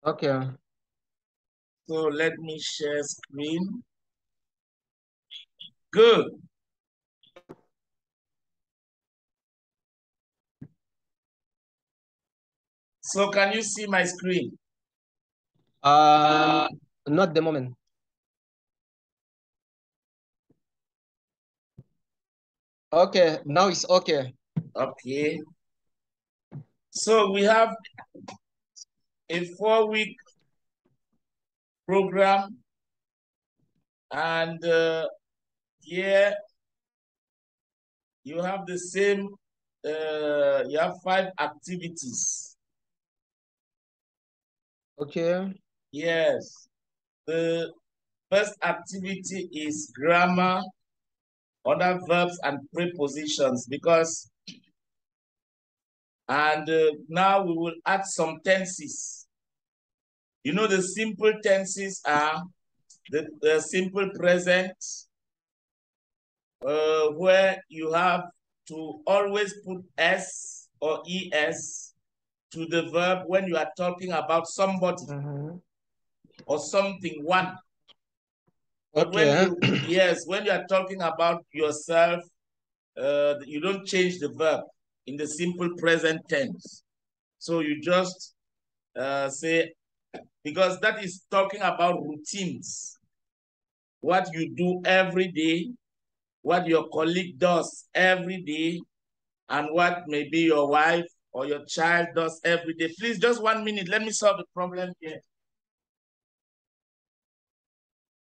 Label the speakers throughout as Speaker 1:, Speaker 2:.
Speaker 1: Okay.
Speaker 2: So let me share screen. Good. So can you see my screen?
Speaker 1: Not the moment. Okay, now it's okay.
Speaker 2: Okay. So we have a 4-week program, and here you have the same, you have 5 activities.
Speaker 1: Okay.
Speaker 2: Yes. The first activity is grammar, other verbs and prepositions, because, and now we will add some tenses. You know, the simple tenses are the simple present, where you have to always put S or ES to the verb when you are talking about somebody or something, one. But when
Speaker 1: Okay.
Speaker 2: you, yes, when you are talking about yourself, you don't change the verb in the simple present tense. So you just say, because that is talking about routines, what you do every day, what your colleague does every day, and what maybe your wife or your child does every day. Please, just 1 minute. Let me solve the problem here.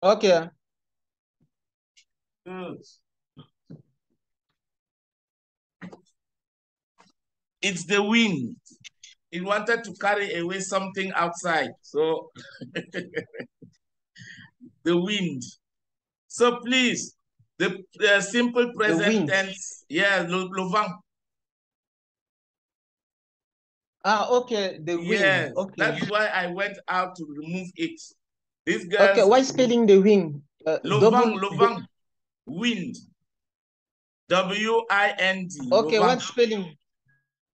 Speaker 1: Okay.
Speaker 2: Good. It's the wind. It wanted to carry away something outside. So the wind. So please, the simple present tense. Yeah, le vent.
Speaker 1: Okay, the wing.
Speaker 2: Yes,
Speaker 1: Okay.
Speaker 2: that's why I went out to remove it. These
Speaker 1: Okay,
Speaker 2: girls.
Speaker 1: why spelling the wing?
Speaker 2: Le vent, wind. W-I-N-D.
Speaker 1: Okay, what spelling?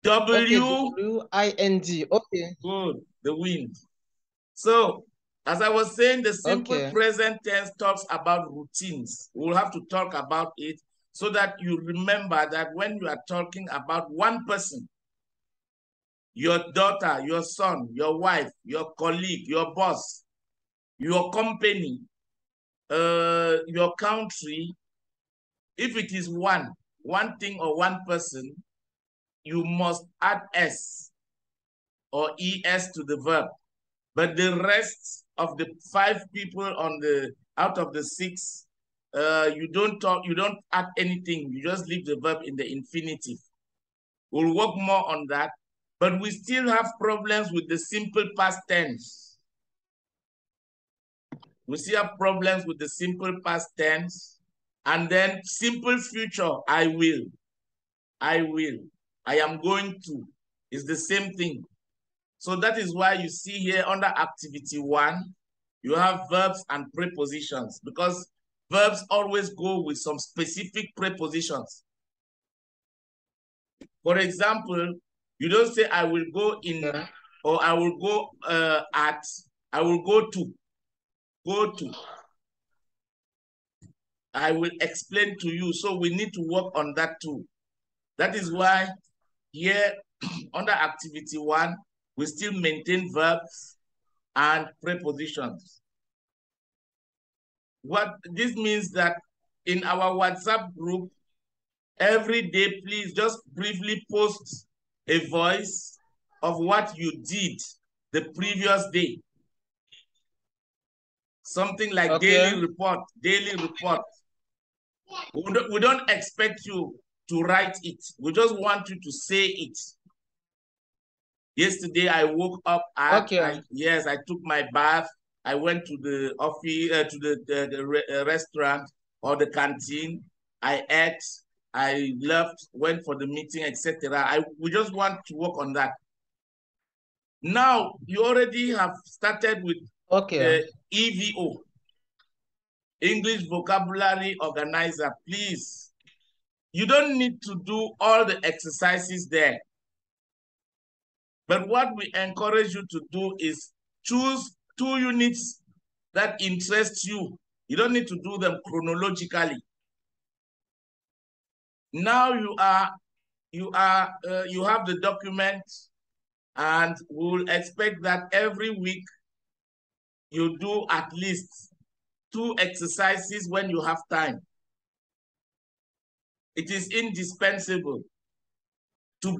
Speaker 1: Okay, W-I-N-D. Okay.
Speaker 2: Good, the wind. So, as I was saying, the simple
Speaker 1: Okay.
Speaker 2: present tense talks about routines. We'll have to talk about it so that you remember that when you are talking about one person, your daughter, your son, your wife, your colleague, your boss, your company, your country, if it is one thing or one person, you must add S or ES to the verb. But the rest of the 5 people on the out of the 6, you don't add anything. You just leave the verb in the infinitive. We'll work more on that, but we still have problems with the simple past tense. We still have problems with the simple past tense, and then simple future. I will, I will, I am going to. It's the same thing. So that is why you see here under activity 1, you have verbs and prepositions, because verbs always go with some specific prepositions. For example, you don't say I will go in, or I will go at, I will go to. Go to. I will explain to you. So we need to work on that too. That is why here under activity 1, we still maintain verbs and prepositions. What this means that in our WhatsApp group, every day, please just briefly post a voice of what you did the previous day. Something like
Speaker 1: Okay.
Speaker 2: daily report, daily report. We don't expect you to write it. We just want you to say it. Yesterday, I woke up at,
Speaker 1: Okay.
Speaker 2: yes, I took my bath. I went to the office, to the restaurant or the canteen. I ate, I left, went for the meeting, etc. We just want to work on that. Now, you already have started with EVO, English Vocabulary Organizer. Please, you don't need to do all the exercises there. But what we encourage you to do is choose 2 units that interest you. You don't need to do them chronologically. Now you have the document, and we'll expect that every week you do at least 2 exercises when you have time. It is indispensable to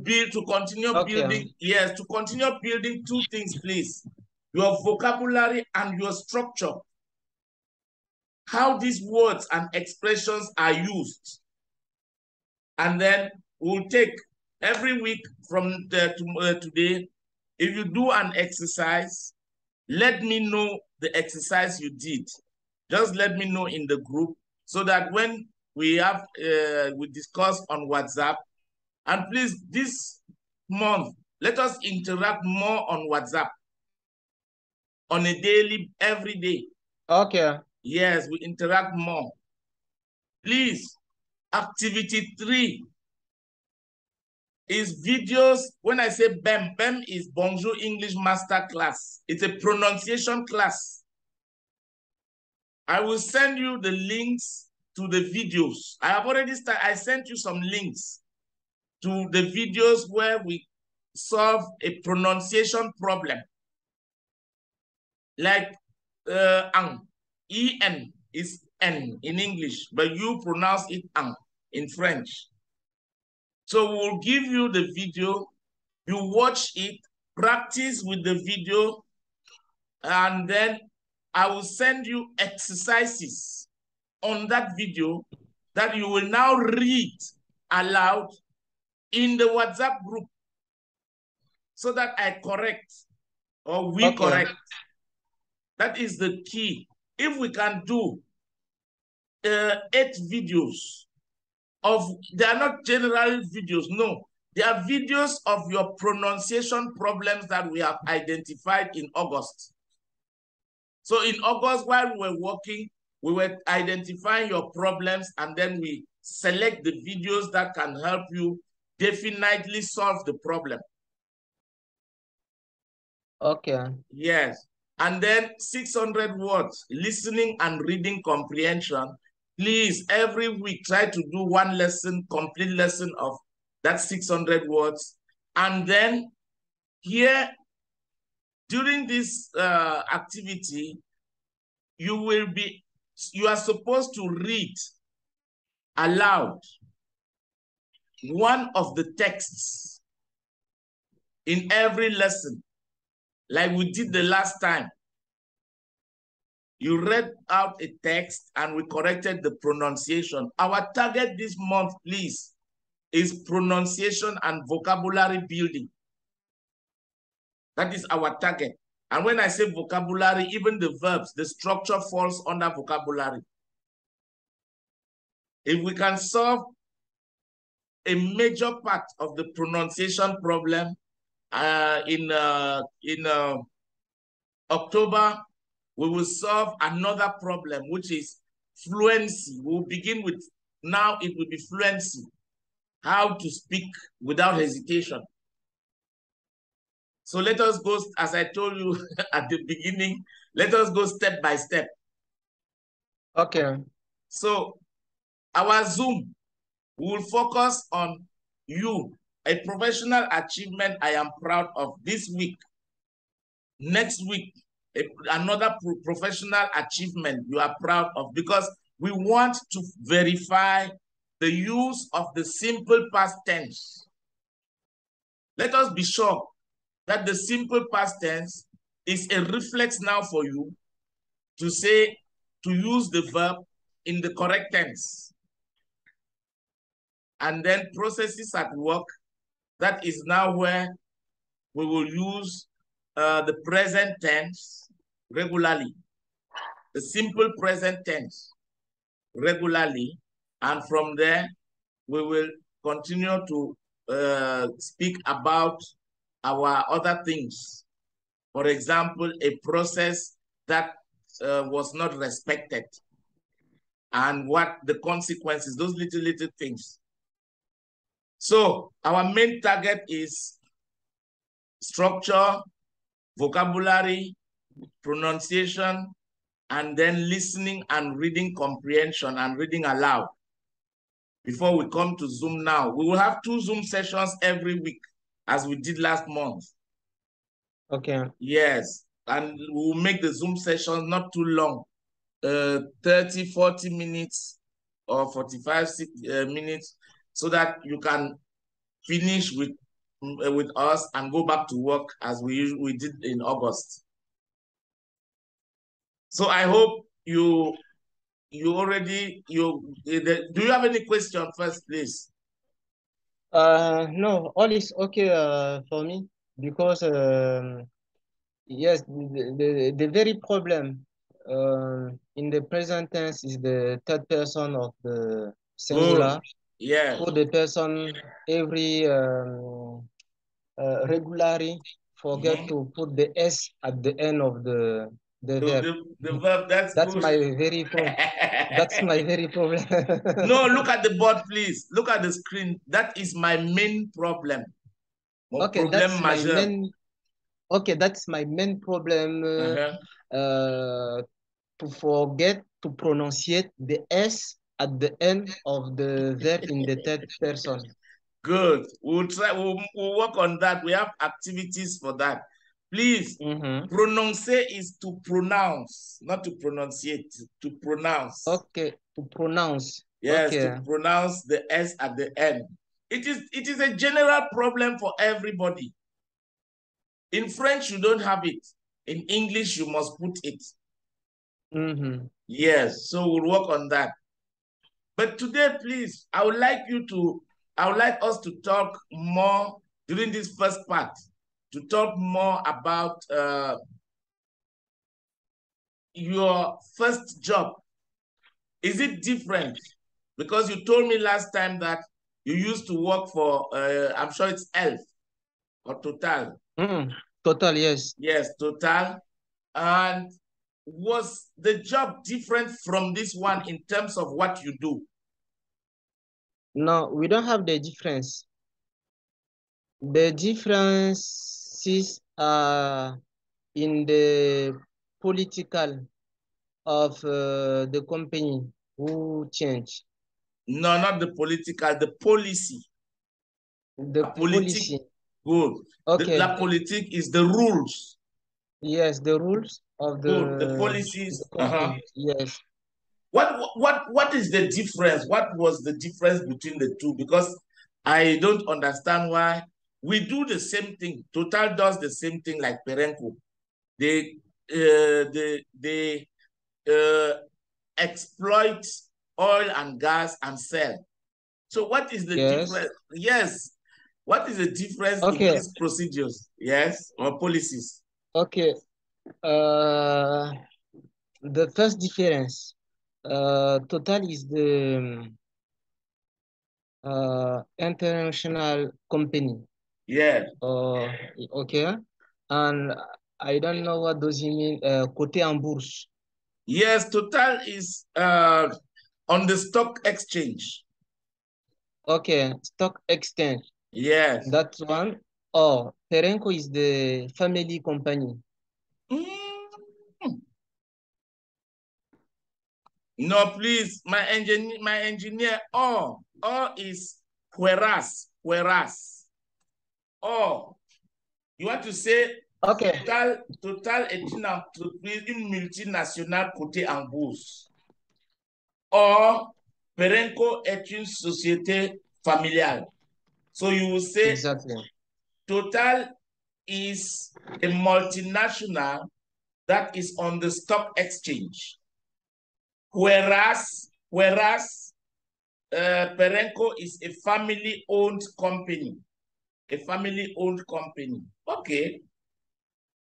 Speaker 2: continue building. Yes, to continue building 2 things, please. Your vocabulary and your structure. How these words and expressions are used. And then we'll take every week from today. If you do an exercise, let me know the exercise you did. Just let me know in the group so that when we discuss on WhatsApp, and please, this month, let us interact more on WhatsApp on a daily, every day.
Speaker 1: Okay.
Speaker 2: Yes, we interact more. Please, activity 3 is videos. When I say BEM, BEM is Bonjour English Master Class. It's a pronunciation class. I will send you the links to the videos. I have already started. I sent you some links to the videos where we solve a pronunciation problem. Like EN is N in English, but you pronounce it ang in French. So we'll give you the video, you watch it, practice with the video, and then I will send you exercises on that video that you will now read aloud in the WhatsApp group so that I correct or we correct. That is the key. If we can do 8 videos they are not general videos, no. They are videos of your pronunciation problems that we have identified in August. So in August, while we were working, we were identifying your problems, and then we select the videos that can help you definitely solve the problem.
Speaker 1: Okay.
Speaker 2: Yes. And then 600 words, listening and reading comprehension. Please, every week, try to do 1 lesson, complete lesson of that 600 words. And then here, during this activity, you are supposed to read aloud 1 of the texts in every lesson, like we did the last time. You read out a text and we corrected the pronunciation. Our target this month, please, is pronunciation and vocabulary building. That is our target. And when I say vocabulary, even the verbs, the structure falls under vocabulary. If we can solve a major part of the pronunciation problem in October, we will solve another problem, which is fluency. We'll begin with, now it will be fluency. How to speak without hesitation. So let us go, as I told you at the beginning, let us go step by step.
Speaker 1: Okay.
Speaker 2: So our Zoom will focus on you, a professional achievement I am proud of this week. Next week, another professional achievement you are proud of, because we want to verify the use of the simple past tense. Let us be sure that the simple past tense is a reflex now for you to say, to use the verb in the correct tense. And then processes at work, that is now where we will use the present tense regularly, the simple present tense regularly, and from there we will continue to speak about our other things. For example, a process that was not respected and what the consequences, those little things. So our main target is structure, vocabulary, pronunciation, and then listening and reading comprehension and reading aloud. Before we come to Zoom now, we will have 2 Zoom sessions every week, as we did last month.
Speaker 1: Okay.
Speaker 2: Yes, and we will make the Zoom session not too long, 30, 40 minutes or 45 minutes, so that you can finish with us and go back to work as we did in August. So I hope do you have any question first, please?
Speaker 1: No, all is okay for me because yes, the very problem in the present tense is the third person of the singular.
Speaker 2: Yes.
Speaker 1: For the person, every regularly forget to put the S at the end of the verb.
Speaker 2: The verb, that's good.
Speaker 1: My very problem. That's my very problem.
Speaker 2: No, look at the board, please. Look at the screen. That is my main problem.
Speaker 1: Okay, that's my main. Okay, that's my main problem. To forget to pronunciate the S at the end of the verb in the third person.
Speaker 2: Good. We'll try. We'll work on that. We have activities for that. Please, pronounce is to pronounce, not to pronunciate. To pronounce.
Speaker 1: Okay, to pronounce.
Speaker 2: Yes,
Speaker 1: okay.
Speaker 2: To pronounce the S at the end. It is a general problem for everybody. In French, you don't have it. In English, you must put it. Yes, so we'll work on that. But today, please, I would like us to talk more during this first part, to talk more about your first job. Is it different? Because you told me last time that you used to work for, I'm sure it's ELF or Total.
Speaker 1: Total, yes.
Speaker 2: Yes, Total. And was the job different from this one in terms of what you do?
Speaker 1: No, we don't have the difference. The differences are in the political of the company who change.
Speaker 2: No, not the political, the policy.
Speaker 1: The policy.
Speaker 2: Good.
Speaker 1: Okay.
Speaker 2: La politique is the rules.
Speaker 1: Yes, the rules of
Speaker 2: the policies.
Speaker 1: Yes.
Speaker 2: What is the difference? What was the difference between the two? Because I don't understand why we do the same thing. Total does the same thing like Perenco. They exploit oil and gas and sell. So what is the difference? Yes. What is the difference in these procedures? Yes, or policies?
Speaker 1: Okay. The first difference, Total is the international company.
Speaker 2: Yeah.
Speaker 1: Okay. And I don't know what does it mean, côté en bourse.
Speaker 2: Yes, Total is on the stock exchange.
Speaker 1: Okay, stock exchange.
Speaker 2: Yes.
Speaker 1: That's one. Oh, Perenco is the family company.
Speaker 2: No, please, my engineer, all is whereas. Oh, you want to say Total est une entreprise, une multinationale cotée en bourse. Or, Perenco est une société familiale. So you will say Total is a multinational that is on the stock exchange. Whereas Perenco is a family-owned company. Okay.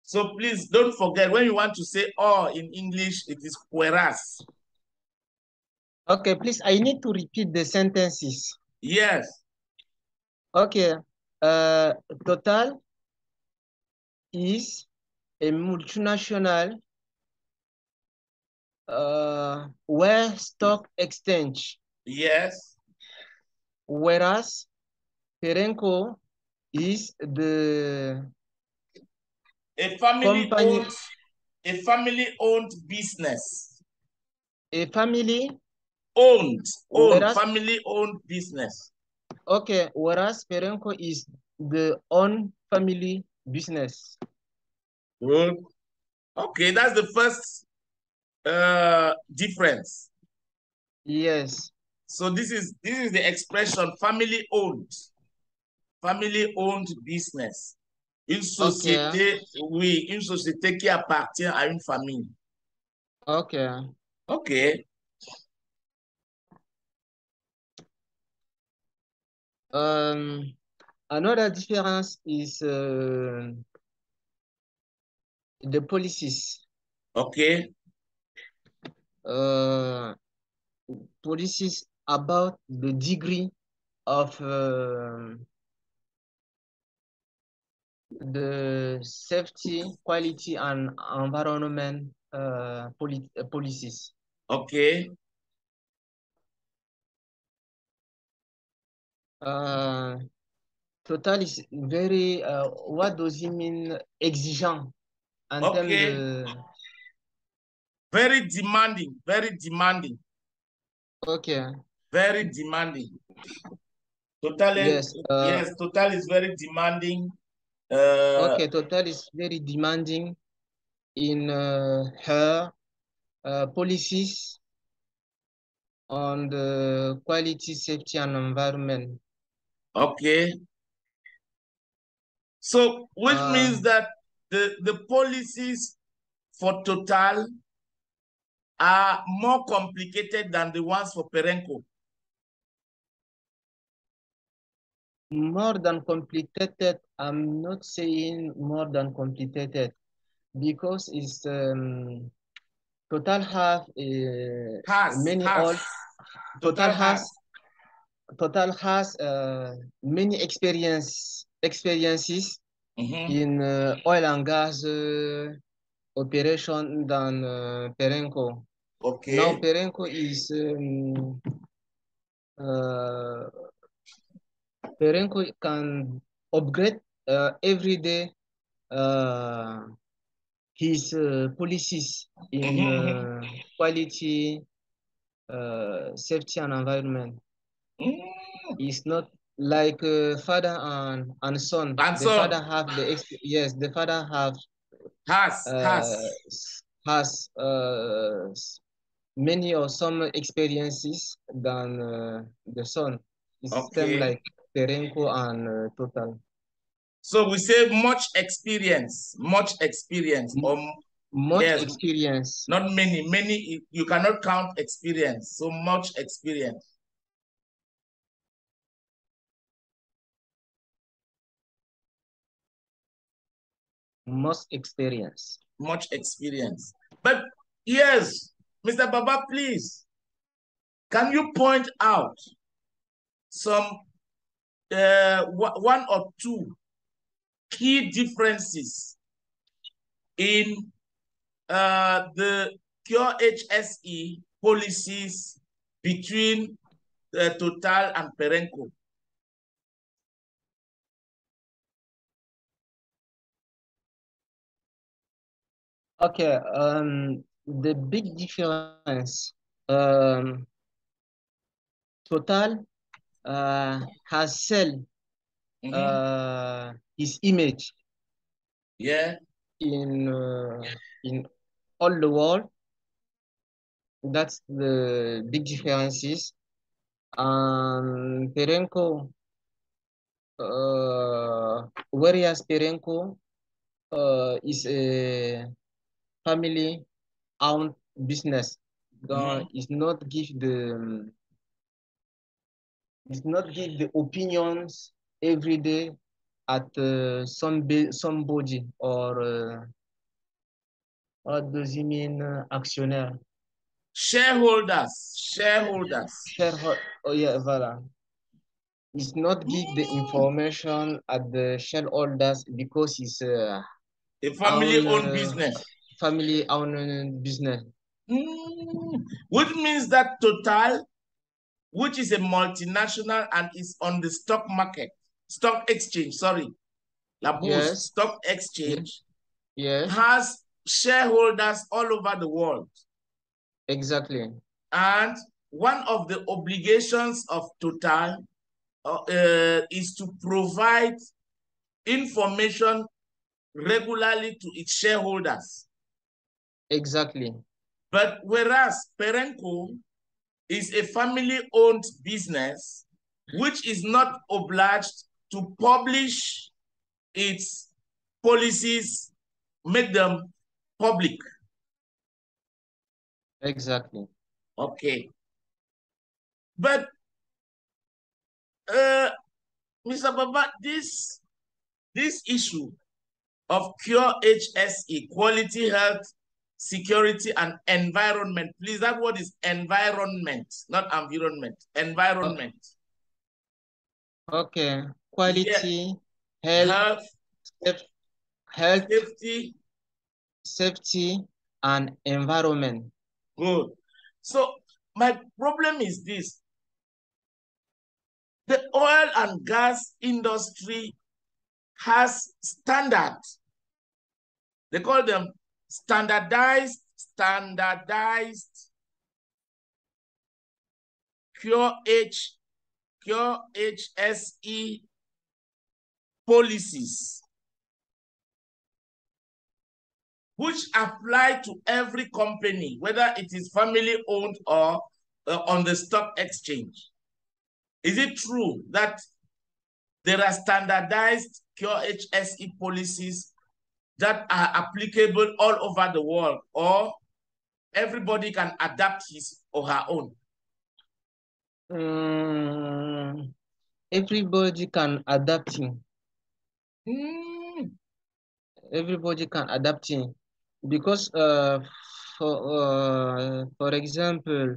Speaker 2: So please don't forget, when you want to say in English, it is whereas.
Speaker 1: Okay, please, I need to repeat the sentences.
Speaker 2: Yes.
Speaker 1: Okay. Total is a multinational where stock exchange.
Speaker 2: Yes.
Speaker 1: Whereas Perenco is a
Speaker 2: a family-owned business.
Speaker 1: A family?
Speaker 2: Owned,
Speaker 1: Whereas,
Speaker 2: family-owned business.
Speaker 1: Okay, whereas Perenco is the own family business.
Speaker 2: Good. Okay, that's the first difference.
Speaker 1: Yes.
Speaker 2: So this is the expression family-owned business. Une société, oui, une société qui appartient à une famille.
Speaker 1: Okay.
Speaker 2: Okay.
Speaker 1: Another difference is the policies.
Speaker 2: Okay.
Speaker 1: Policies about the degree of the safety, quality, and environment policies.
Speaker 2: Okay.
Speaker 1: Total is very, what does it mean, exigeant en termes de...
Speaker 2: Very demanding, very demanding.
Speaker 1: Okay.
Speaker 2: Very demanding. Total,
Speaker 1: yes,
Speaker 2: yes, Total is very demanding.
Speaker 1: Okay, Total is very demanding in her policies on the quality, safety, and environment.
Speaker 2: Okay. So, which means that the policies for Total are more complicated than the ones for Perenco.
Speaker 1: More than complicated, I'm not saying more than complicated, because it's Total have Total has many experiences in oil and gas operation than Perenco.
Speaker 2: Okay.
Speaker 1: Now Perenco is Perenco can upgrade every day his policies in quality, safety, and environment. It's not like father and son. The father have the father has many or some experiences than the son. It's same like Perenco and Total.
Speaker 2: So we say much experience, or
Speaker 1: much experience.
Speaker 2: Not many, you cannot count experience, so much experience.
Speaker 1: Much experience.
Speaker 2: Much experience. But yes, Mr. Baba, please, can you point out some one or two key differences in the Cure HSE policies between Total and Perenco?
Speaker 1: Okay, the big difference, Total has sell his image, in all the world. That's the big differences. And Perenco, whereas Perenco is a family-owned business, is not give the opinions every day at somebody, or what does he mean, actionnaire?
Speaker 2: Shareholders.
Speaker 1: Oh yeah, voilà. It's not give the information at the shareholders because it's a
Speaker 2: family-owned business.
Speaker 1: Family-owned business.
Speaker 2: Which means that Total, which is a multinational and is on the stock exchange, sorry, La Bourse, stock exchange,
Speaker 1: yes,
Speaker 2: has shareholders all over the world.
Speaker 1: Exactly.
Speaker 2: And one of the obligations of Total is to provide information regularly to its shareholders.
Speaker 1: Exactly.
Speaker 2: But whereas Perenco is a family-owned business, which is not obliged to publish its policies, make them public.
Speaker 1: Exactly.
Speaker 2: Okay. But Mr. Baba, this issue of Cure HSE, quality, health, security, and environment. Please, that word is environment, not environment. Environment.
Speaker 1: Okay.
Speaker 2: Yeah.
Speaker 1: Quality, health, health,
Speaker 2: safety,
Speaker 1: safety, and environment.
Speaker 2: good. So my problem is this. The oil and gas industry has standards. They call them standardized Cure HSE policies, which apply to every company, whether it is family owned or on the stock exchange. Is it true that there are standardized Cure HSE policies that are applicable all over the world, or everybody can adapt his or her own?
Speaker 1: Everybody can adapt it.
Speaker 2: Mm.
Speaker 1: Everybody can adapt it because for example,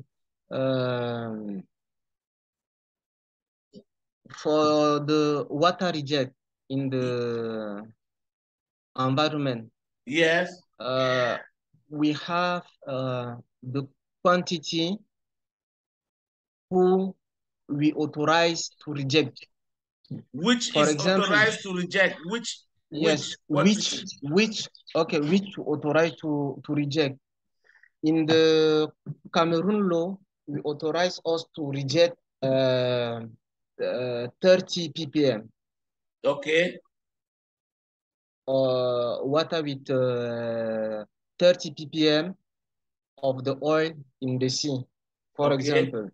Speaker 1: for the water reject in the environment,
Speaker 2: Yes.
Speaker 1: we have the quantity who we authorize to reject.
Speaker 2: Which
Speaker 1: For
Speaker 2: is
Speaker 1: example,
Speaker 2: authorized to reject?
Speaker 1: yes,
Speaker 2: Which
Speaker 1: which authorize to reject. In the Cameroon law, we authorize us to reject 30 ppm.
Speaker 2: Okay.
Speaker 1: Water with 30 ppm of the oil in the sea, for
Speaker 2: Okay.
Speaker 1: example.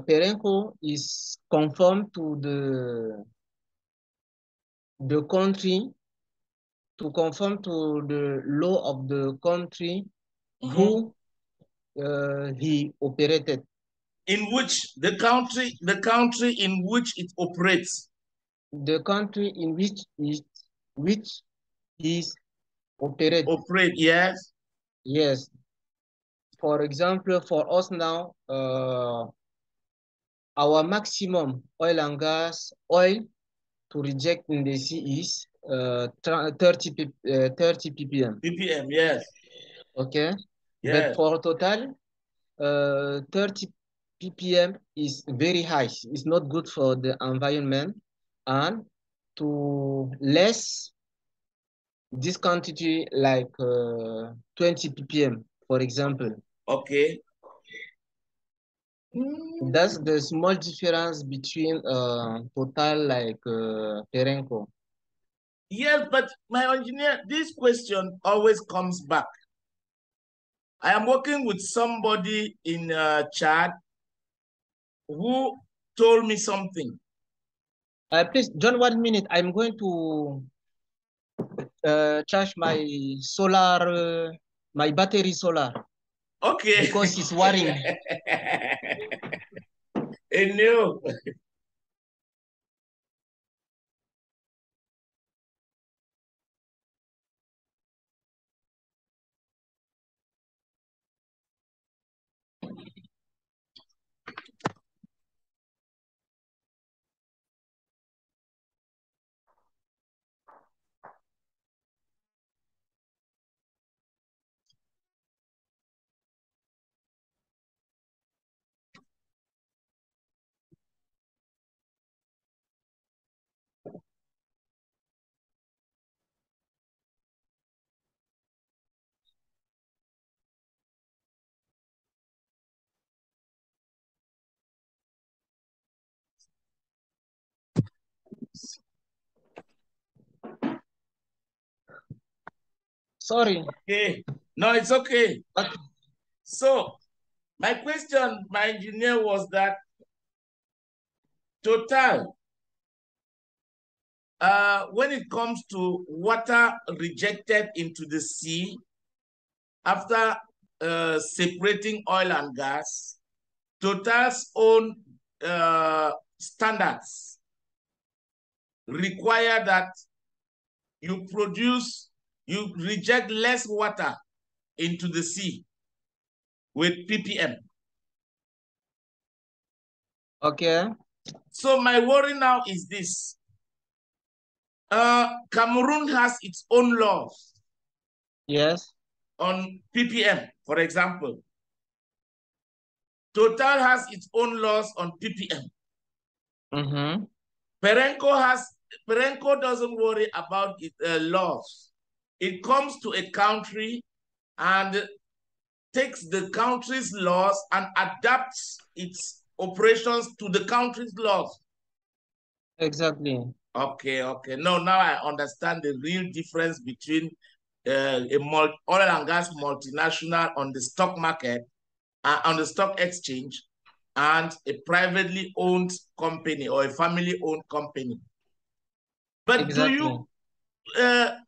Speaker 1: Perenco is conform to the country, to conform to the law of the country who he operated.
Speaker 2: In which the country in which it operates.
Speaker 1: The country in which is operated.
Speaker 2: Operate, yes.
Speaker 1: Yes. For example, for us now, our maximum oil and gas oil to reject in the sea is 30 ppm.
Speaker 2: ppm, yes.
Speaker 1: Okay.
Speaker 2: Yes.
Speaker 1: But for total, 30 ppm is very high. It's not good for the environment, and to less this quantity like 20 ppm, for example.
Speaker 2: Okay.
Speaker 1: That's the small difference between total like Perenco.
Speaker 2: Yes, but my engineer, this question always comes back. I am working with somebody in Chad who told me something.
Speaker 1: Please, John, 1 minute. I'm going to charge my solar, my battery solar.
Speaker 2: Okay.
Speaker 1: Because it's worrying.
Speaker 2: No.
Speaker 1: Sorry.
Speaker 2: Okay. No, it's okay.
Speaker 1: Okay.
Speaker 2: So my question, my engineer, was that total, when it comes to water rejected into the sea after separating oil and gas, Total's own standards require that you reject less water into the sea with ppm.
Speaker 1: Okay.
Speaker 2: So my worry now is this. Cameroon has its own laws.
Speaker 1: Yes.
Speaker 2: On ppm, for example. Total has its own laws on ppm.
Speaker 1: Mm-hmm.
Speaker 2: Perenco doesn't worry about laws. It comes to a country and takes the country's laws and adapts its operations to the country's laws.
Speaker 1: Exactly.
Speaker 2: Okay. No, now I understand the real difference between oil and gas multinational on the stock market, on the stock exchange, and a privately owned company or a family-owned company. But
Speaker 1: Exactly.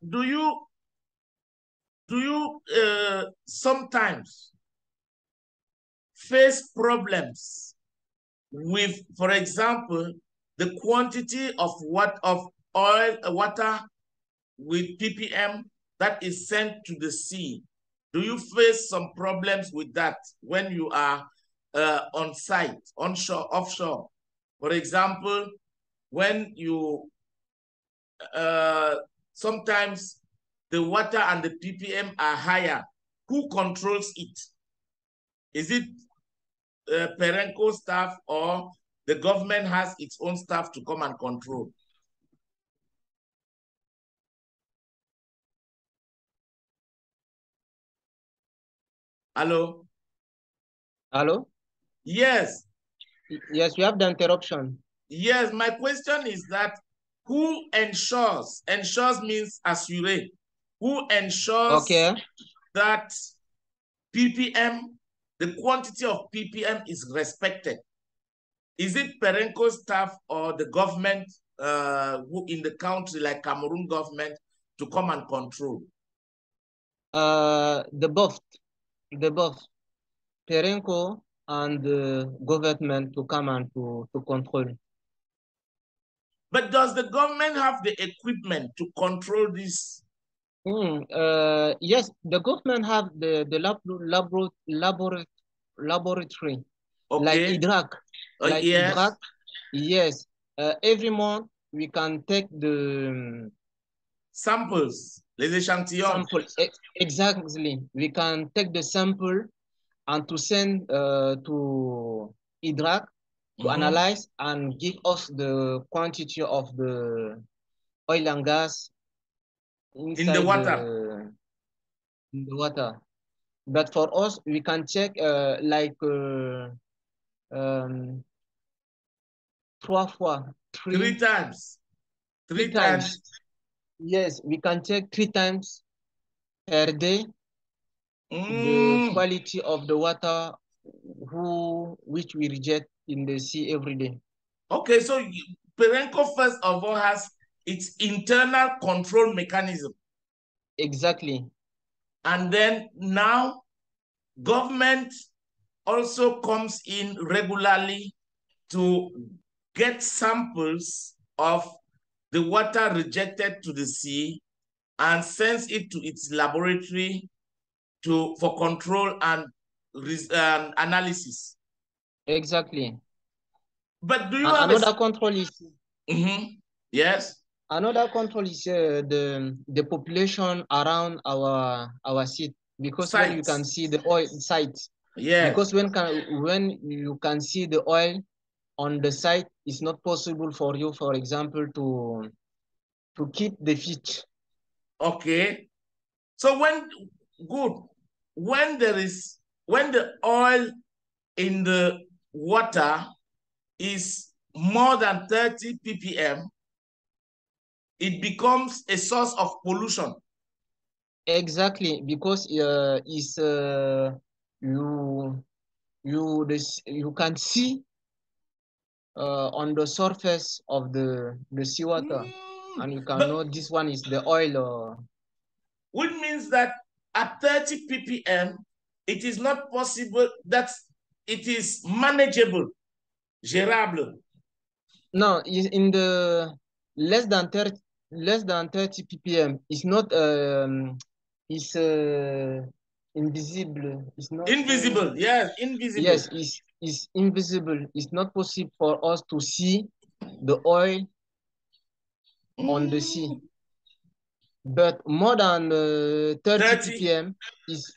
Speaker 2: do you sometimes face problems with, for example, the quantity of water with ppm that is sent to the sea? Do you face some problems with that when you are on site, onshore, offshore? For example, when you sometimes the water and the ppm are higher, who controls it? Is it Perenco staff, or the government has its own staff to come and control? Hello?
Speaker 1: Hello?
Speaker 2: Yes.
Speaker 1: Yes, we have the interruption.
Speaker 2: Yes, my question is that who ensures means assurer, who ensures that ppm, the quantity of ppm is respected? Is it Perenco staff or the government who in the country, like Cameroon government, to come and control?
Speaker 1: The both. Perenco and the government to come and to control.
Speaker 2: But does the government have the equipment to control this?
Speaker 1: Yes, the government have the laboratory, like IDRAC. IDRAC. Yes. Every month we can take the
Speaker 2: samples, les échantillons.
Speaker 1: Exactly. We can take the sample and to send to IDRAC to analyze and give us the quantity of the oil and gas inside
Speaker 2: in the water.
Speaker 1: In the water. But for us, we can check
Speaker 2: three times. Three times.
Speaker 1: Yes, we can check 3 times per day the quality of the water which we reject in the sea every day.
Speaker 2: Okay, so Perenco first of all has its internal control mechanism.
Speaker 1: Exactly.
Speaker 2: And then now government also comes in regularly to get samples of the water rejected to the sea and sends it to its laboratory for control and analysis.
Speaker 1: Exactly.
Speaker 2: But do you have
Speaker 1: another control is?
Speaker 2: Yes.
Speaker 1: Another control is the population around our seat, because when you can see the oil sites.
Speaker 2: Yes.
Speaker 1: Because when you can see the oil on the site, it's not possible for you, for example, to keep the fish.
Speaker 2: Okay. So when the oil in the water is more than 30 ppm, it becomes a source of pollution.
Speaker 1: Exactly, because you can see on the surface of the seawater, and you can know this one is the oil.
Speaker 2: Which means that at 30 ppm, it is not possible that it is manageable, gérable.
Speaker 1: No, in the less than 30 ppm. It's not it's invisible. It's not
Speaker 2: invisible. Yes, invisible.
Speaker 1: Yes, it's invisible. It's not possible for us to see the oil on the sea. But more than 30 ppm is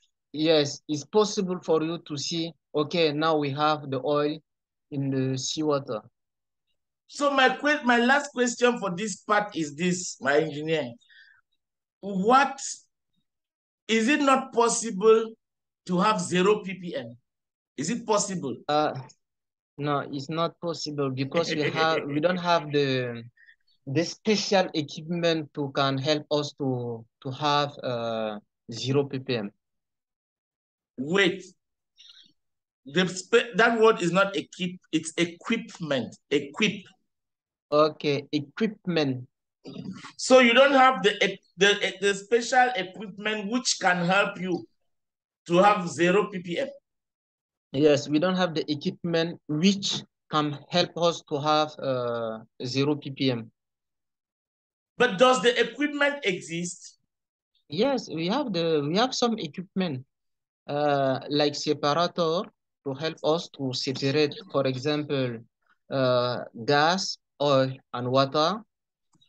Speaker 1: possible for you to see, okay, now we have the oil in the seawater.
Speaker 2: So my last question for this part is this, my engineer. What is it not possible to have 0 ppm? Is it possible?
Speaker 1: No, it's not possible because we don't have the special equipment to can help us to have 0 ppm.
Speaker 2: Wait, that word is not equip, it's equipment. Equip.
Speaker 1: Okay, equipment.
Speaker 2: So you don't have the special equipment which can help you to have 0 ppm.
Speaker 1: Yes, we don't have the equipment which can help us to have 0 ppm.
Speaker 2: But does the equipment exist?
Speaker 1: Yes, we have some equipment like separator to help us to separate, for example, gas, oil, and water.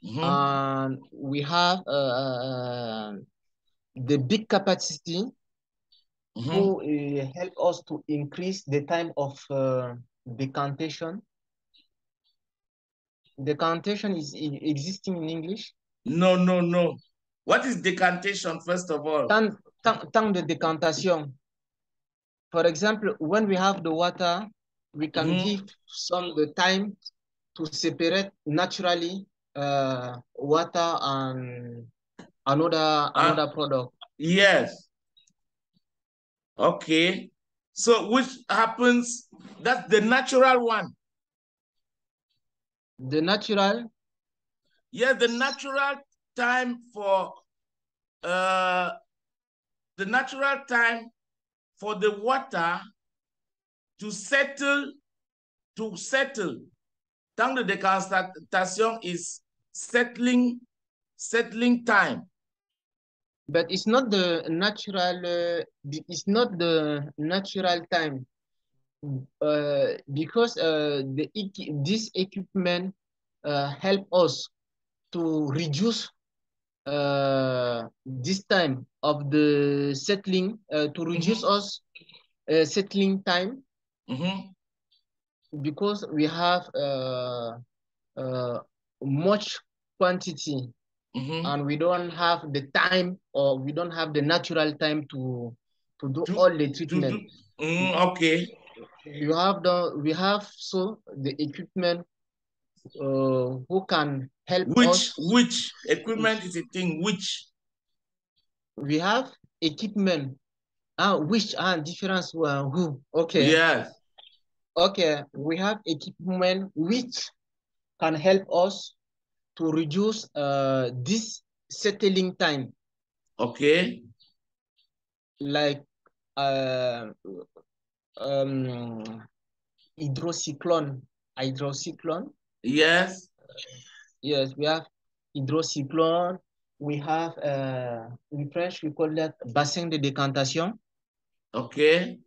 Speaker 1: And we have the big capacity who help us to increase the time of decantation. Decantation is existing in English?
Speaker 2: No. What is decantation, first of all?
Speaker 1: Temps de décantation. For example, when we have the water, we can give some the time to separate naturally water and another product.
Speaker 2: Yes. Okay. So which happens, that's the natural one.
Speaker 1: The natural?
Speaker 2: Yes, the natural time for the natural time for the water to settle. Temps de décantation is settling time.
Speaker 1: But it's not the natural. It's not the natural time because this equipment help us to reduce this time of the settling to reduce us settling time because we have much quantity and we don't have the time, or we don't have the natural time to do all the treatment.
Speaker 2: Okay.
Speaker 1: We have the equipment who can help us.
Speaker 2: Which equipment is a thing? Which?
Speaker 1: We have equipment. Which difference who? Okay.
Speaker 2: Yes.
Speaker 1: Okay, we have equipment which can help us to reduce this settling time.
Speaker 2: Okay.
Speaker 1: Like hydrocyclone.
Speaker 2: Yes.
Speaker 1: Yes, we have hydrocyclone. We have in French we call that bassin de décantation.
Speaker 2: Okay.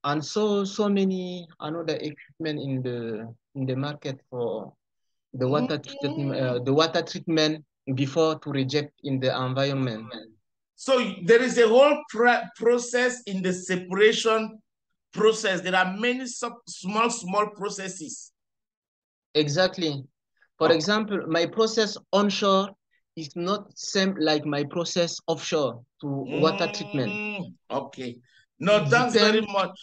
Speaker 1: And so many another equipment in the market for the water treatment before to reject in the environment.
Speaker 2: So there is a whole process in the separation process. There are many small processes.
Speaker 1: Exactly. For example, my process onshore is not same like my process offshore to water treatment.
Speaker 2: Okay. No, thanks very much.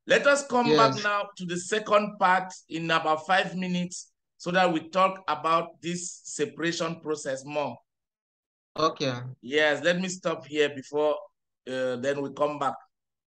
Speaker 2: Let us come back
Speaker 1: Yes.
Speaker 2: now to the second part in about 5 minutes so that we talk about this separation process more.
Speaker 1: Okay.
Speaker 2: Yes, let me stop here before then we come back.